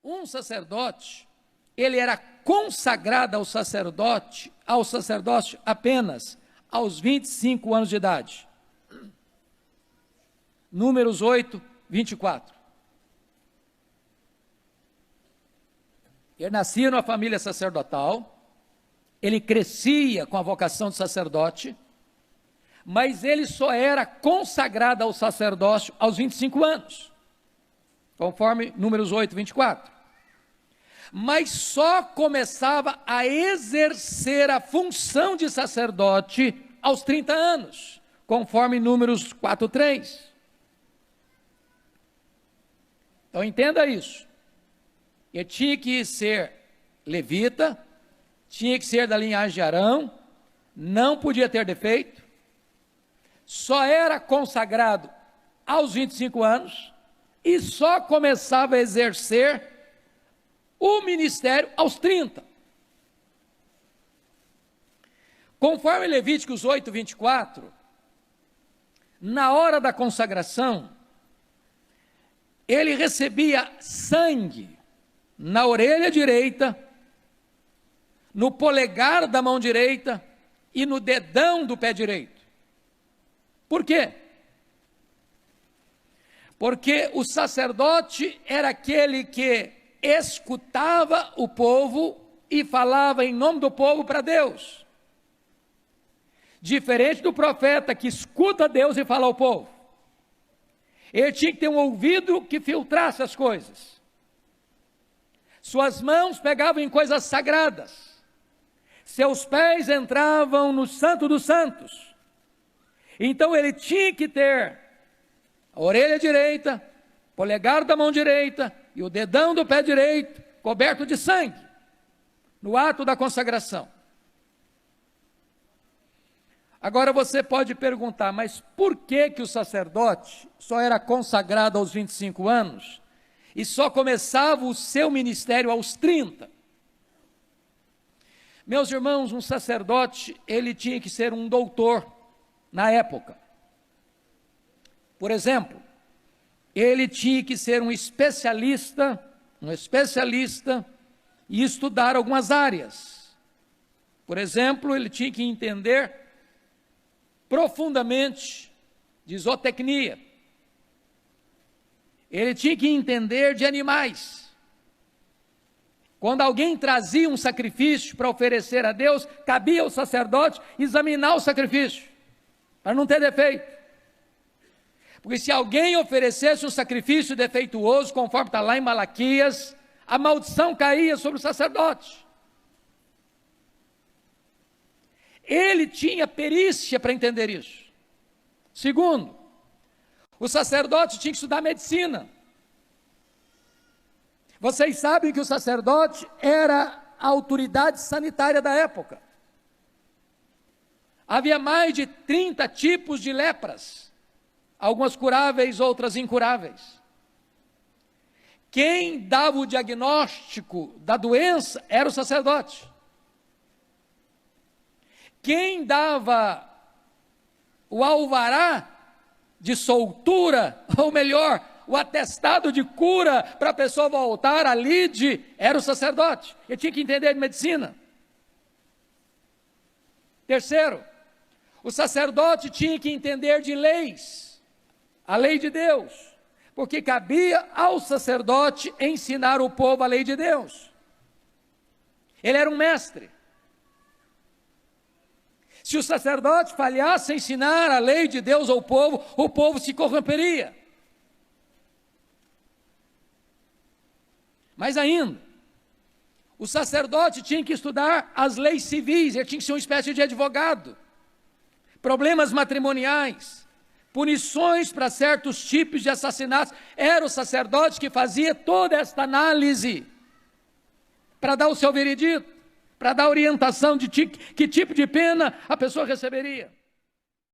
Um sacerdote, ele era consagrado ao sacerdócio apenas aos 25 anos de idade. Números 8, 24. Ele nascia numa família sacerdotal, ele crescia com a vocação de sacerdote, mas ele só era consagrado ao sacerdócio aos 25 anos, conforme Números 8, 24. Mas só começava a exercer a função de sacerdote aos 30 anos, conforme Números 4, 3. Então entenda isso. Ele tinha que ser levita, tinha que ser da linhagem de Arão, não podia ter defeito, só era consagrado aos 25 anos e só começava a exercer o ministério aos 30. Conforme Levíticos 8, 24, na hora da consagração, ele recebia sangue na orelha direita, no polegar da mão direita e no dedão do pé direito. Por quê? Porque o sacerdote era aquele que escutava o povo e falava em nome do povo para Deus. Diferente do profeta que escuta Deus e fala ao povo. Ele tinha que ter um ouvido que filtrasse as coisas. Suas mãos pegavam em coisas sagradas. Seus pés entravam no Santo dos Santos. Então ele tinha que ter a orelha direita, polegar da mão direita e o dedão do pé direito coberto de sangue, no ato da consagração. Agora você pode perguntar, mas por que o sacerdote só era consagrado aos 25 anos e só começava o seu ministério aos 30? Meus irmãos, um sacerdote, ele tinha que ser um doutor na época. Por exemplo, ele tinha que ser um especialista e estudar algumas áreas. Por exemplo, ele tinha que entender profundamente de zootecnia. Ele tinha que entender de animais. Quando alguém trazia um sacrifício para oferecer a Deus, cabia ao sacerdote examinar o sacrifício, para não ter defeito. Porque se alguém oferecesse um sacrifício defeituoso, conforme está lá em Malaquias, a maldição caía sobre o sacerdote. Ele tinha perícia para entender isso. Segundo, o sacerdote tinha que estudar medicina. Vocês sabem que o sacerdote era a autoridade sanitária da época. Havia mais de 30 tipos de lepras. Algumas curáveis, outras incuráveis. Quem dava o diagnóstico da doença era o sacerdote. Quem dava o alvará de soltura, ou melhor, o atestado de cura para a pessoa voltar a lide, era o sacerdote. Ele tinha que entender de medicina. Terceiro, o sacerdote tinha que entender de leis. A lei de Deus, porque cabia ao sacerdote ensinar o povo a lei de Deus. Ele era um mestre. Se o sacerdote falhasse em ensinar a lei de Deus ao povo, o povo se corromperia. Mais ainda, o sacerdote tinha que estudar as leis civis, ele tinha que ser uma espécie de advogado. Problemas matrimoniais, punições para certos tipos de assassinatos. Era o sacerdote que fazia toda esta análise para dar o seu veredito, para dar orientação de que tipo de pena a pessoa receberia.